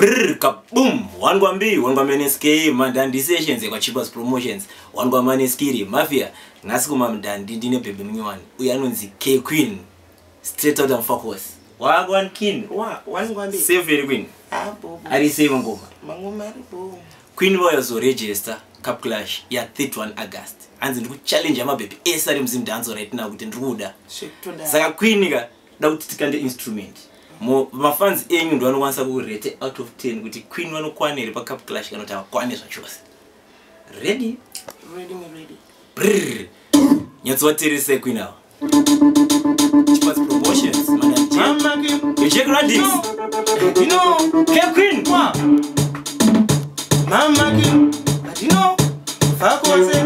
Brr, kaboom. Wangwambi, wangwameneski, Mandandi sessions, kwa cheapest promotions. Wangwamaneskiri, mafia. Nasiku Mandandi, ndine bebe mnyuani. Uyanunzi K-Queen. Straight out and focus. Wagwan kin. Wangwambi. Save very queen. Ari save ngoma. Mangoma ribo. Queen was register Cup Clash ya 31 August. Anzi ndiku challenge ama baby. Esari mzimdanzo right now kuti ndruda. Saka Queen ga dauti tikande instrument. My fans enyu ndo vanokwanisa kurate out of 10 kuti Queen vanokwanira pa Cup Clash kana kuti vakwane zvachose. Ready? Ready, me ready. Brrr. Nyatsovateerese Queen awa. Chipas promotions, Mandandi. Mama Kim. You check radix. You know. K-Queen. Mama Kim. But you know. Fakose.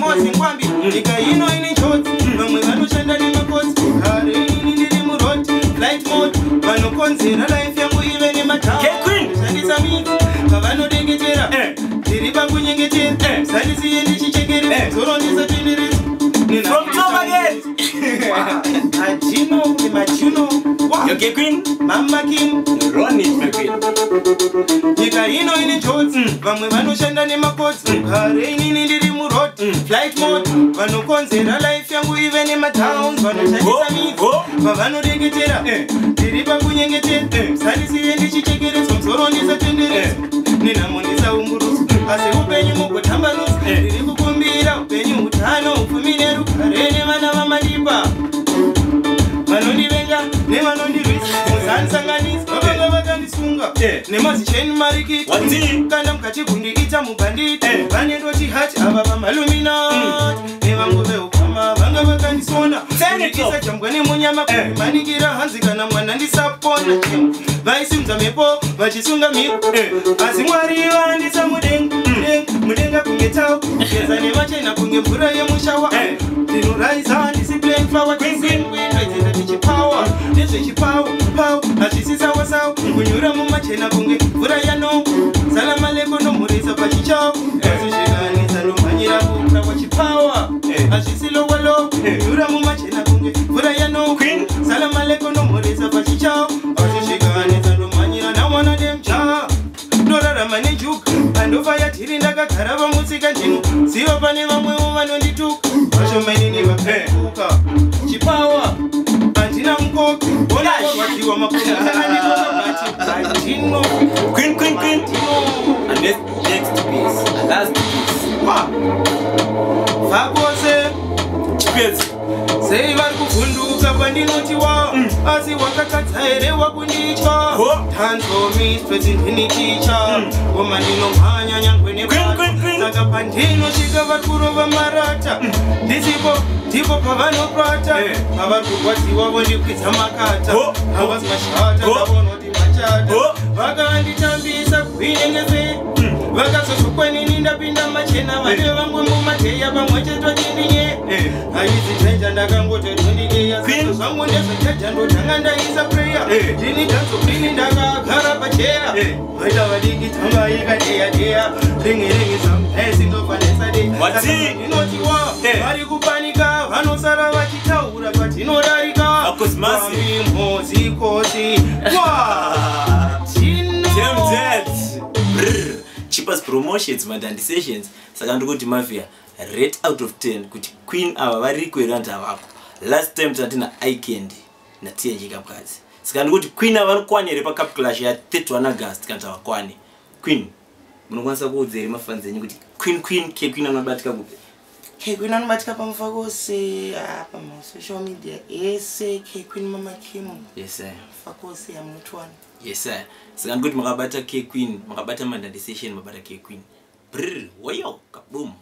Mosi ngwambi. Nika ino ini choti. Mamwe vanoshanda ni makoti. Kare ini ndiri muroti. Flight mode. Vanokonzera life yangu ive ni matawa. K-Queen. Shandisa miti. Kavanodengetera. Tiripa kunyengetera. Sandisi yendi chichekere. Zorondisa tindirisi. From top again. Majuno. You K-Queen? Mama Kim. Run it, my queen. Nika ino ini choti. Vamwe vanoshanda ni makoti. Kare ini ndiri muroti. Flight mode. Vanokonzera life yangu ive ni matowns. Vanoshandisa miti. Vavanodengetera. Tiripa kunyengetera. Sandisi yendi chichekere. Zorondisa tindirisi. Ninamondisa ungurusu. Asi upenyu mukutambanusu. Ndiri kukumbira upenyu utano ufumineru. Karene vana vamadipa. Vanondivenga nevanondirwisa. Musansanganisa vavanga vakandisunga. Nemazicheni marikiti. Kana mukachibundiita mubhanditi. Vanendoti hati ava vamaluminati. Nevangove ukama vanga vakandisona. Kundikisa chambwa nemunyama kumanikira hanzi kana mwana ndisapona. Vaisimudza mepo vachisunga miko. Asi Mwari vandisa mudenga kunge tau. Geza nevachena kunge mvura yemushawa. Ndinoraisa ndisi plain flower. Queen vaitenda tichipawa. Nezvechipawa hachisi sawasawa. Kunyura mumachena kunge mvura yanombo. Salama leko nomurisa pachichao. Azvishikanisa nomhanyira kumra wachipawa. Hachisi lowalo. Kunyura mumachena kunge mvura yanombo. Salama leko nomurisa pachichao. Azvishikanisa nomhanyira nawana demcha. Norarama nejuka. Andova yatiri ndakagara vamutsika ndino. Ziva pane vamwewo vanondituka. Vashomaini vapepuka. Chipawa. Andina mkoka. Bona watiwa makoka. Andino. Queen. And next piece. Last piece. Fakose. Chipiezi. Sei vari kuvhunduka pandinotiwa. Asi wakakatsaerewa kundicha. Tanzomi spetsindini ticha. Koma ndinomhanya nyangwe nebata. Saka pandinosvika vari kurova marata. Ndipo pavanoprata. Pavari kurwadziwa vondikwidza makata. Havasi mashata ndavonoti machata. Vakanditambisa kuinengefe. Vakazozokwanini ndapinda machena. Vane vangwe mumateya pamwecheto chindinye. Haizitenja ndakangotodonikeya. Zvinhu zvangu ndezvecheja ndotanga ndaisa preya. Ndini tanzokrini ndakagara pacheya. Vaita vadiki tamba ikadeya. Ringi zamhesi ndofanesa de. Ndinotiwa vari kupanika. Vanosara vachitaura patinodarika. Mimhozi kosi. Cheapest promotions, Mandandi sessions. Saka ndikuti mafia rate out of 10 kuti Queen ava vari kueranta avako. Last time tatina eye candy na TNG kapkazi. Saka ndikuti Queen ava vanokwanira pa Cup Clash ya 31 August kana vakwane. Queen munokwanisa kuudzera mafans enyu kuti Queen K-Queen anobatika kupi? K-Queen anobatika pamufakose pama social media ese K-Queen Mama Kim. Yes sir. Fakose ya mutwana. Yes sir. Saka ndikuti makabata K-Queen, makabata Mandandi session, makabata K-Queen. Brr, wayo, kaboom.